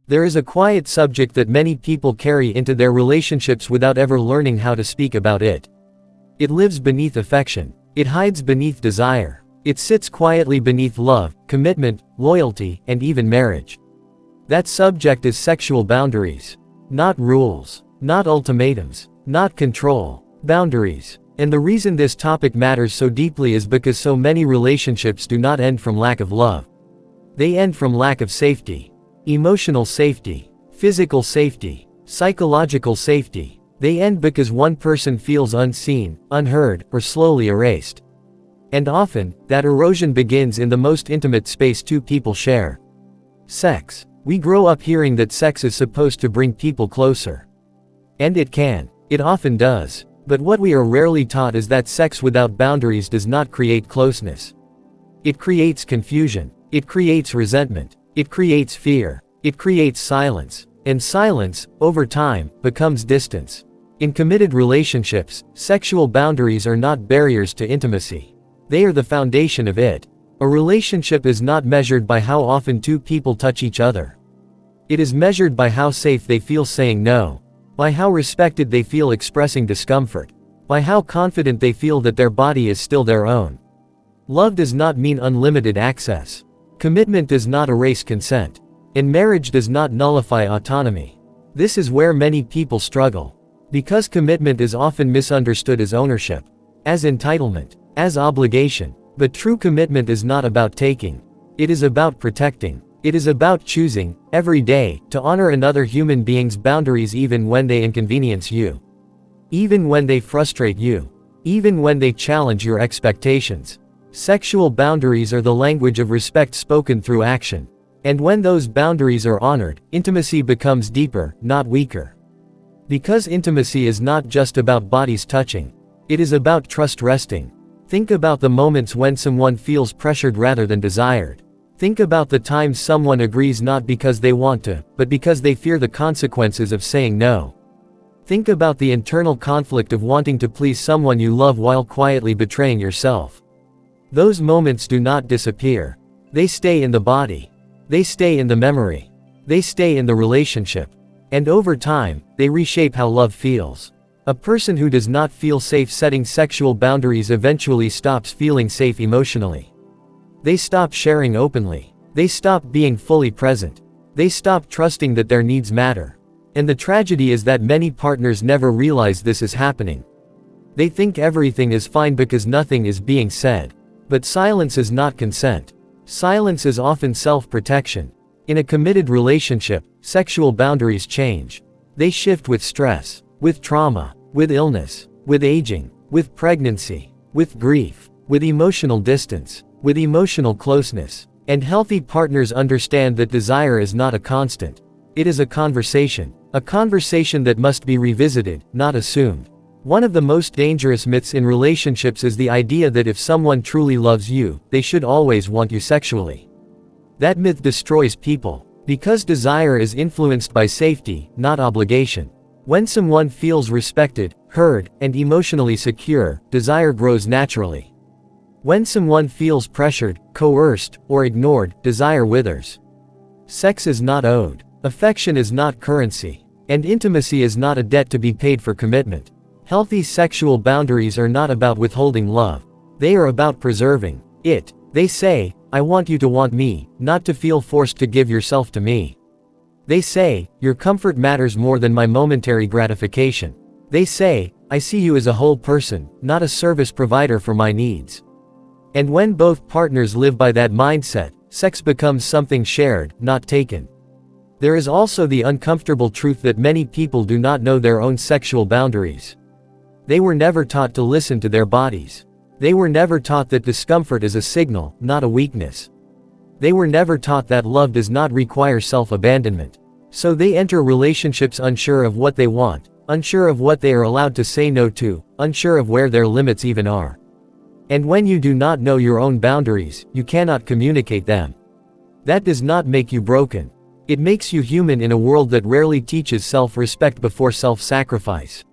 There is a quiet subject that many people carry into their relationships without ever learning how to speak about it. It lives beneath affection. It hides beneath desire. It sits quietly beneath love, commitment, loyalty, and even marriage. That subject is sexual boundaries. Not rules. Not ultimatums. Not control. Boundaries. And the reason this topic matters so deeply is because so many relationships do not end from lack of love. They end from lack of safety. Emotional safety. Physical safety. Psychological safety. They end because one person feels unseen, unheard, or slowly erased. And often, that erosion begins in the most intimate space two people share. Sex. We grow up hearing that sex is supposed to bring people closer. And it can. It often does. But what we are rarely taught is that sex without boundaries does not create closeness. It creates confusion. It creates resentment. It creates fear. It creates silence. And silence, over time, becomes distance. In committed relationships, sexual boundaries are not barriers to intimacy. They are the foundation of it. A relationship is not measured by how often two people touch each other. It is measured by how safe they feel saying no, by how respected they feel expressing discomfort, by how confident they feel that their body is still their own. Love does not mean unlimited access. Commitment does not erase consent. And marriage does not nullify autonomy. This is where many people struggle. Because commitment is often misunderstood as ownership, as entitlement, as obligation. But true commitment is not about taking. It is about protecting. It is about choosing, every day, to honor another human being's boundaries even when they inconvenience you. Even when they frustrate you. Even when they challenge your expectations. Sexual boundaries are the language of respect spoken through action. And when those boundaries are honored, intimacy becomes deeper, not weaker. Because intimacy is not just about bodies touching. It is about trust resting. Think about the moments when someone feels pressured rather than desired. Think about the times someone agrees not because they want to, but because they fear the consequences of saying no. Think about the internal conflict of wanting to please someone you love while quietly betraying yourself. Those moments do not disappear. They stay in the body. They stay in the memory. They stay in the relationship. And over time, they reshape how love feels. A person who does not feel safe setting sexual boundaries eventually stops feeling safe emotionally. They stop sharing openly. They stop being fully present. They stop trusting that their needs matter. And the tragedy is that many partners never realize this is happening. They think everything is fine because nothing is being said. But silence is not consent. Silence is often self-protection. In a committed relationship, sexual boundaries change. They shift with stress, with trauma, with illness, with aging, with pregnancy, with grief, with emotional distance, with emotional closeness. And healthy partners understand that desire is not a constant. It is a conversation that must be revisited, not assumed. One of the most dangerous myths in relationships is the idea that if someone truly loves you, they should always want you sexually. That myth destroys people. Because desire is influenced by safety, not obligation. When someone feels respected, heard, and emotionally secure, desire grows naturally. When someone feels pressured, coerced, or ignored, desire withers. Sex is not owed. Affection is not currency. And intimacy is not a debt to be paid for commitment. Healthy sexual boundaries are not about withholding love. They are about preserving it. They say, I want you to want me, not to feel forced to give yourself to me. They say, your comfort matters more than my momentary gratification. They say, I see you as a whole person, not a service provider for my needs. And when both partners live by that mindset, sex becomes something shared, not taken. There is also the uncomfortable truth that many people do not know their own sexual boundaries. They were never taught to listen to their bodies. They were never taught that discomfort is a signal, not a weakness. They were never taught that love does not require self-abandonment. So they enter relationships unsure of what they want, unsure of what they are allowed to say no to, unsure of where their limits even are. And when you do not know your own boundaries, you cannot communicate them. That does not make you broken. It makes you human in a world that rarely teaches self-respect before self-sacrifice.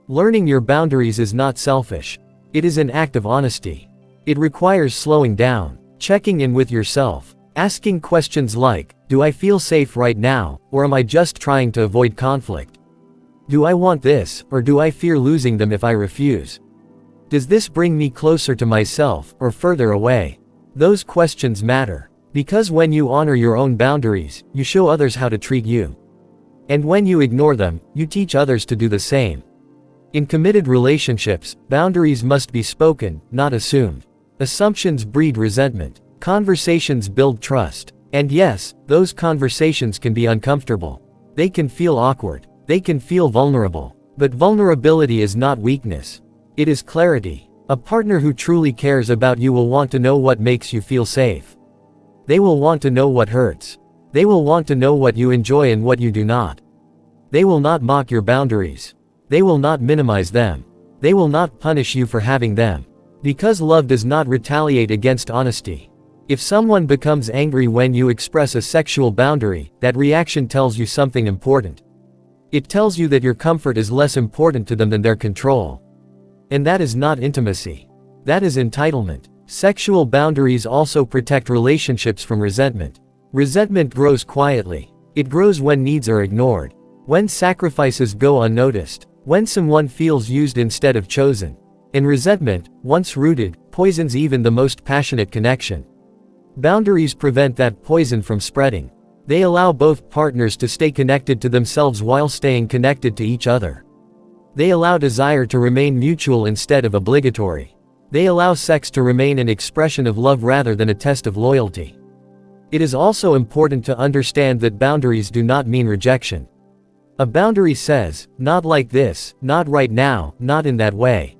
Learning your boundaries is not selfish. It is an act of honesty. It requires slowing down, checking in with yourself, Asking questions like, do I feel safe right now, or am I just trying to avoid conflict? Do I want this, or do I fear losing them if I refuse? Does this bring me closer to myself, or further away? Those questions matter. Because when you honor your own boundaries, you show others how to treat you. And when you ignore them, you teach others to do the same. In committed relationships, boundaries must be spoken, not assumed. Assumptions breed resentment. Conversations build trust. And yes, those conversations can be uncomfortable. They can feel awkward. They can feel vulnerable. But vulnerability is not weakness. It is clarity. A partner who truly cares about you will want to know what makes you feel safe. They will want to know what hurts. They will want to know what you enjoy and what you do not. They will not mock your boundaries. They will not minimize them. They will not punish you for having them. Because love does not retaliate against honesty. If someone becomes angry when you express a sexual boundary, that reaction tells you something important. It tells you that your comfort is less important to them than their control. And that is not intimacy. That is entitlement. Sexual boundaries also protect relationships from resentment. Resentment grows quietly. It grows when needs are ignored. When sacrifices go unnoticed. When someone feels used instead of chosen. And resentment, once rooted, poisons even the most passionate connection. Boundaries prevent that poison from spreading. They allow both partners to stay connected to themselves while staying connected to each other. They allow desire to remain mutual instead of obligatory. They allow sex to remain an expression of love rather than a test of loyalty. It is also important to understand that boundaries do not mean rejection. A boundary says, not like this, not right now, not in that way.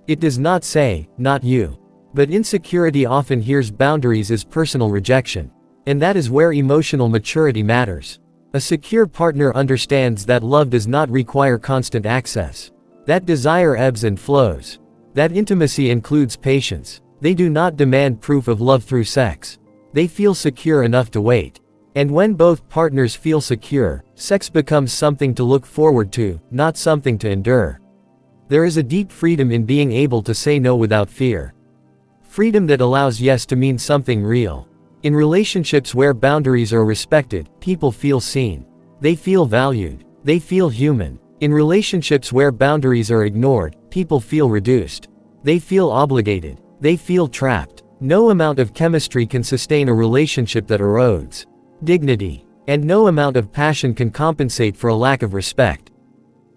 It does not say, not you. But insecurity often hears boundaries as personal rejection. And that is where emotional maturity matters. A secure partner understands that love does not require constant access. That desire ebbs and flows. That intimacy includes patience. They do not demand proof of love through sex. They feel secure enough to wait. And when both partners feel secure, sex becomes something to look forward to, not something to endure. There is a deep freedom in being able to say no without fear. Freedom that allows yes to mean something real. In relationships where boundaries are respected, people feel seen. They feel valued. They feel human. In relationships where boundaries are ignored, people feel reduced. They feel obligated. They feel trapped. No amount of chemistry can sustain a relationship that erodes dignity. And no amount of passion can compensate for a lack of respect.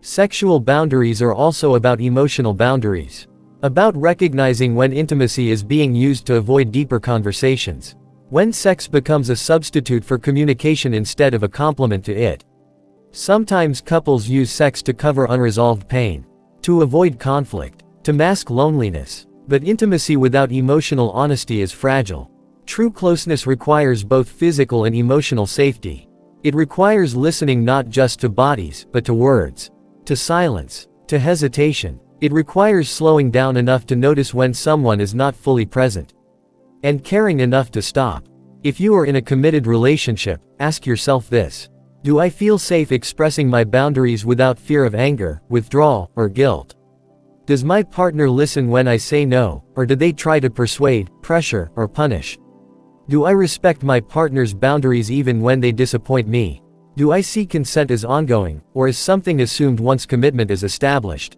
Sexual boundaries are also about emotional boundaries. About recognizing when intimacy is being used to avoid deeper conversations. When sex becomes a substitute for communication instead of a complement to it. Sometimes couples use sex to cover unresolved pain. To avoid conflict. To mask loneliness. But intimacy without emotional honesty is fragile. True closeness requires both physical and emotional safety. It requires listening not just to bodies, but to words. To silence. To hesitation. It requires slowing down enough to notice when someone is not fully present. And caring enough to stop. If you are in a committed relationship, ask yourself this. Do I feel safe expressing my boundaries without fear of anger, withdrawal, or guilt? Does my partner listen when I say no, or do they try to persuade, pressure, or punish? Do I respect my partner's boundaries even when they disappoint me? Do I see consent as ongoing, or as something assumed once commitment is established?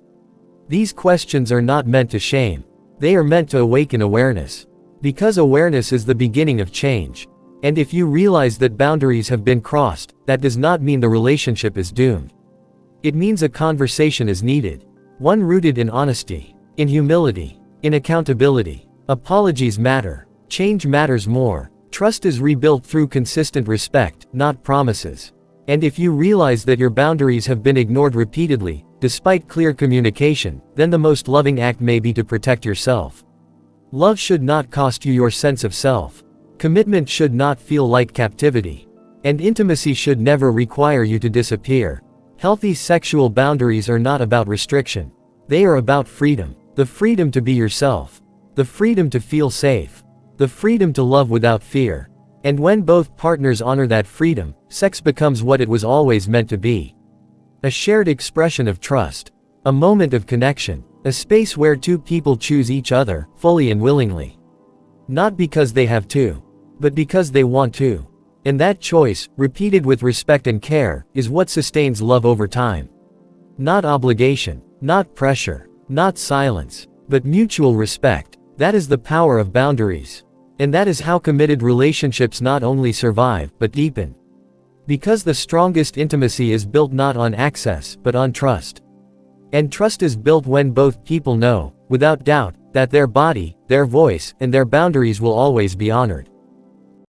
These questions are not meant to shame. They are meant to awaken awareness. Because awareness is the beginning of change. And if you realize that boundaries have been crossed, that does not mean the relationship is doomed. It means a conversation is needed. One rooted in honesty, in humility, in accountability. Apologies matter. Change matters more. Trust is rebuilt through consistent respect, not promises. And if you realize that your boundaries have been ignored repeatedly, despite clear communication, then the most loving act may be to protect yourself. Love should not cost you your sense of self. Commitment should not feel like captivity. And intimacy should never require you to disappear. Healthy sexual boundaries are not about restriction. They are about freedom. The freedom to be yourself. The freedom to feel safe. The freedom to love without fear. And when both partners honor that freedom, sex becomes what it was always meant to be. A shared expression of trust. A moment of connection. A space where two people choose each other, fully and willingly. Not because they have to, but because they want to. And that choice, repeated with respect and care, is what sustains love over time. Not obligation, not pressure, not silence, but mutual respect. That is the power of boundaries. And that is how committed relationships not only survive, but deepen. Because the strongest intimacy is built not on access, but on trust. And trust is built when both people know, without doubt, that their body, their voice, and their boundaries will always be honored.